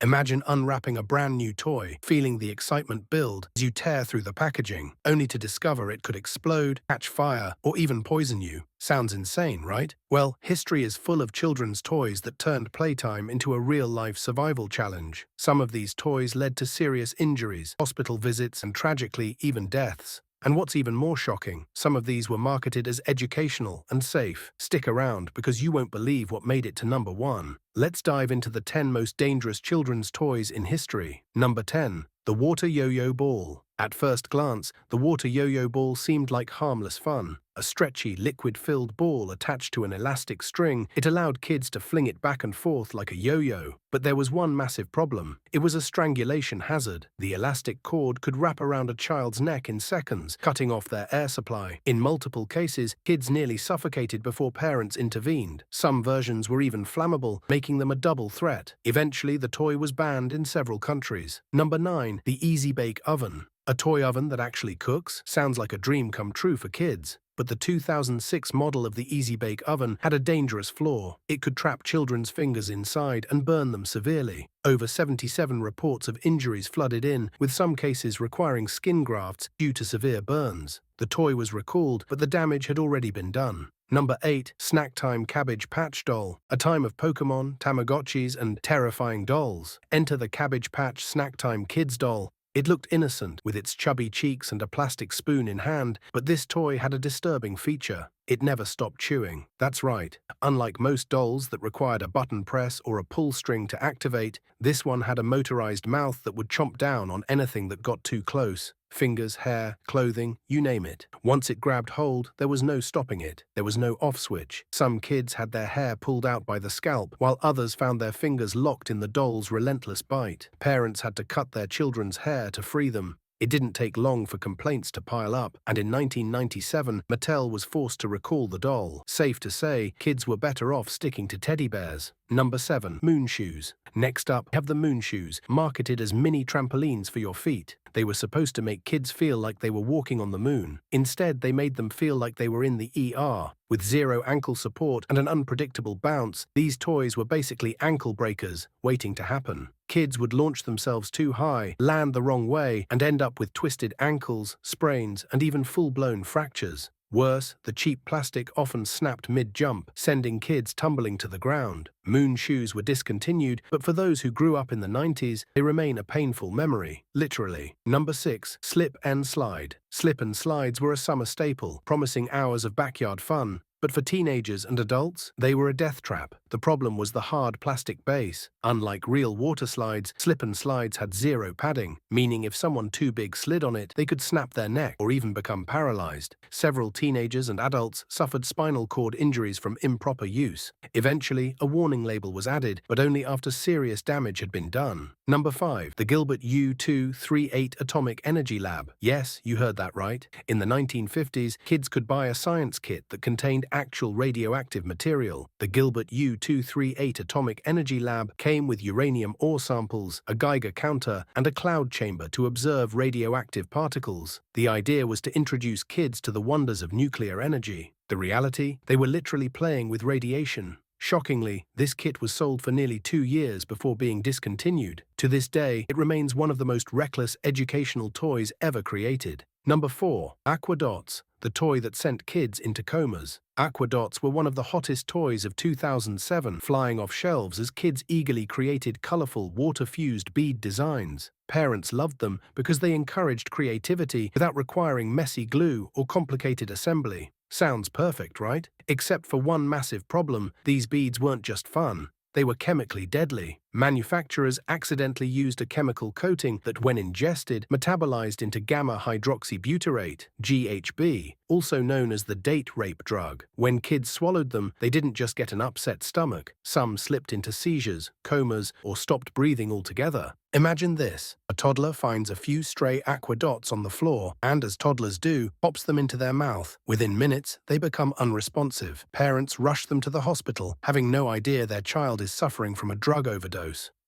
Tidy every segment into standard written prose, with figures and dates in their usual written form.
Imagine unwrapping a brand new toy, feeling the excitement build as you tear through the packaging, only to discover it could explode, catch fire, or even poison you. Sounds insane, right? Well, history is full of children's toys that turned playtime into a real-life survival challenge. Some of these toys led to serious injuries, hospital visits, and tragically, even deaths. And what's even more shocking, some of these were marketed as educational and safe. Stick around because you won't believe what made it to number 1. Let's dive into the 10 most dangerous children's toys in history. Number 10. The water yo-yo ball. At first glance, the water yo-yo ball seemed like harmless fun. A stretchy, liquid-filled ball attached to an elastic string, it allowed kids to fling it back and forth like a yo-yo. But there was one massive problem. It was a strangulation hazard. The elastic cord could wrap around a child's neck in seconds, cutting off their air supply. In multiple cases, kids nearly suffocated before parents intervened. Some versions were even flammable, making them a double threat. Eventually, the toy was banned in several countries. Number 9. The Easy Bake Oven. A toy oven that actually cooks? Sounds like a dream come true for kids. But the 2006 model of the Easy Bake Oven had a dangerous flaw. It could trap children's fingers inside and burn them severely. Over 77 reports of injuries flooded in, with some cases requiring skin grafts due to severe burns. The toy was recalled, but the damage had already been done. Number 8. Snack Time Cabbage Patch Doll. A time of Pokemon, Tamagotchis, and terrifying dolls. Enter the Cabbage Patch Snack Time Kids doll. It looked innocent, with its chubby cheeks and a plastic spoon in hand, but this toy had a disturbing feature. It never stopped chewing. That's right. Unlike most dolls that required a button press or a pull string to activate, this one had a motorized mouth that would chomp down on anything that got too close. Fingers, hair, clothing, you name it. Once it grabbed hold, there was no stopping it. There was no off switch. Some kids had their hair pulled out by the scalp, while others found their fingers locked in the doll's relentless bite. Parents had to cut their children's hair to free them. It didn't take long for complaints to pile up, and in 1997, Mattel was forced to recall the doll. Safe to say, kids were better off sticking to teddy bears. Number 7. Moon Shoes. Next up, we have the Moon Shoes, marketed as mini trampolines for your feet. They were supposed to make kids feel like they were walking on the moon. Instead, they made them feel like they were in the ER. With zero ankle support and an unpredictable bounce, these toys were basically ankle breakers waiting to happen. Kids would launch themselves too high, land the wrong way, and end up with twisted ankles, sprains, and even full-blown fractures. Worse, the cheap plastic often snapped mid-jump, sending kids tumbling to the ground. Moon Shoes were discontinued, but for those who grew up in the 90s, they remain a painful memory, literally. Number 6. Slip and Slide. Slip and slides were a summer staple, promising hours of backyard fun. But for teenagers and adults, they were a death trap. The problem was the hard plastic base. Unlike real water slides, slip and slides had zero padding, meaning if someone too big slid on it, they could snap their neck or even become paralyzed. Several teenagers and adults suffered spinal cord injuries from improper use. Eventually, a warning label was added, but only after serious damage had been done. Number 5. The Gilbert U-238 Atomic Energy Lab. Yes, you heard that right. In the 1950s, kids could buy a science kit that contained actual radioactive material. The Gilbert U-238 Atomic Energy Lab came with uranium ore samples, a Geiger counter, and a cloud chamber to observe radioactive particles. The idea was to introduce kids to the wonders of nuclear energy. The reality? They were literally playing with radiation. Shockingly, this kit was sold for nearly 2 years before being discontinued. To this day, it remains one of the most reckless educational toys ever created. Number 4. Aqua Dots, the toy that sent kids into comas. Aqua Dots were one of the hottest toys of 2007, flying off shelves as kids eagerly created colorful, water-fused bead designs. Parents loved them because they encouraged creativity without requiring messy glue or complicated assembly. Sounds perfect, right? Except for one massive problem, these beads weren't just fun. They were chemically deadly. Manufacturers accidentally used a chemical coating that, when ingested, metabolized into gamma-hydroxybutyrate, GHB, also known as the date rape drug. When kids swallowed them, they didn't just get an upset stomach. Some slipped into seizures, comas, or stopped breathing altogether. Imagine this. A toddler finds a few stray aqua dots on the floor and, as toddlers do, pops them into their mouth. Within minutes, they become unresponsive. Parents rush them to the hospital, having no idea their child is suffering from a drug overdose.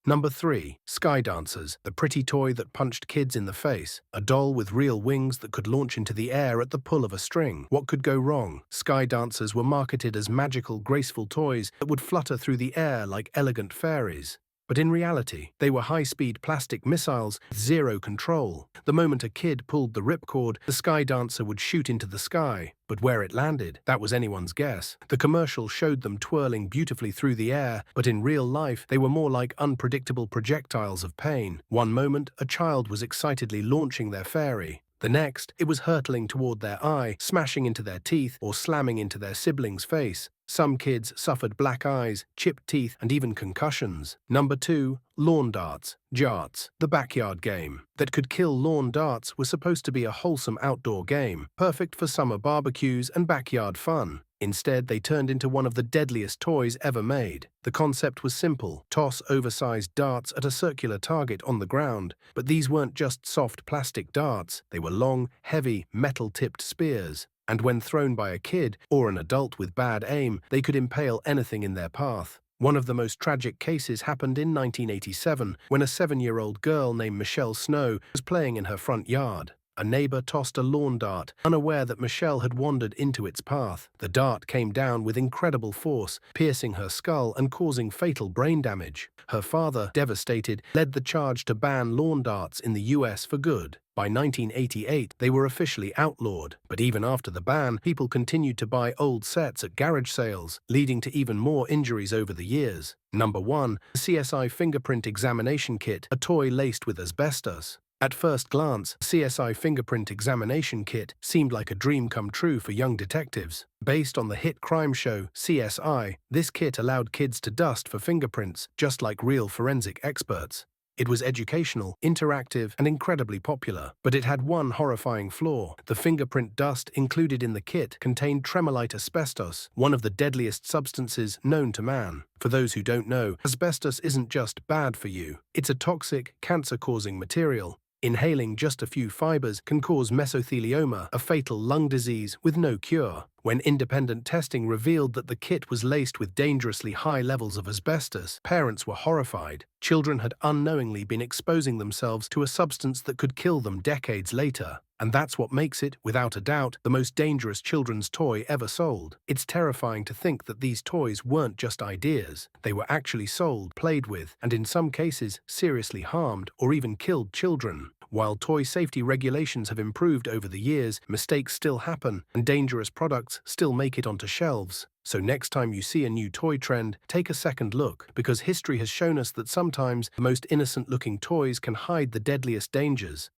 Number 3. Sky Dancers, the pretty toy that punched kids in the face. A doll with real wings that could launch into the air at the pull of a string. What could go wrong? Sky Dancers were marketed as magical, graceful toys that would flutter through the air like elegant fairies. But in reality, they were high-speed plastic missiles with zero control. The moment a kid pulled the ripcord, the Sky Dancer would shoot into the sky. But where it landed, that was anyone's guess. The commercial showed them twirling beautifully through the air, but in real life, they were more like unpredictable projectiles of pain. One moment, a child was excitedly launching their fairy. The next, it was hurtling toward their eye, smashing into their teeth, or slamming into their sibling's face. Some kids suffered black eyes, chipped teeth, and even concussions. Number 2. Lawn darts, jarts. The backyard game that could kill lawn darts was supposed to be a wholesome outdoor game, perfect for summer barbecues and backyard fun. Instead, they turned into one of the deadliest toys ever made. The concept was simple: toss oversized darts at a circular target on the ground. But these weren't just soft plastic darts, they were long, heavy, metal-tipped spears. And when thrown by a kid or an adult with bad aim, they could impale anything in their path. One of the most tragic cases happened in 1987, when a 7-year-old girl named Michelle Snow was playing in her front yard. A neighbor tossed a lawn dart, unaware that Michelle had wandered into its path. The dart came down with incredible force, piercing her skull and causing fatal brain damage. Her father, devastated, led the charge to ban lawn darts in the US for good. By 1988, they were officially outlawed. But even after the ban, people continued to buy old sets at garage sales, leading to even more injuries over the years. Number 1. The CSI Fingerprint Examination Kit, a toy laced with asbestos. At first glance, CSI Fingerprint Examination Kit seemed like a dream come true for young detectives. Based on the hit crime show CSI, this kit allowed kids to dust for fingerprints, just like real forensic experts. It was educational, interactive, and incredibly popular. But it had one horrifying flaw. The fingerprint dust included in the kit contained tremolite asbestos, one of the deadliest substances known to man. For those who don't know, asbestos isn't just bad for you. It's a toxic, cancer-causing material. Inhaling just a few fibers can cause mesothelioma, a fatal lung disease with no cure. When independent testing revealed that the kit was laced with dangerously high levels of asbestos, parents were horrified. Children had unknowingly been exposing themselves to a substance that could kill them decades later. And that's what makes it, without a doubt, the most dangerous children's toy ever sold. It's terrifying to think that these toys weren't just ideas. They were actually sold, played with, and in some cases seriously harmed or even killed children. While toy safety regulations have improved over the years, mistakes still happen, and dangerous products still make it onto shelves. So next time you see a new toy trend, take a second look, because history has shown us that sometimes the most innocent-looking toys can hide the deadliest dangers.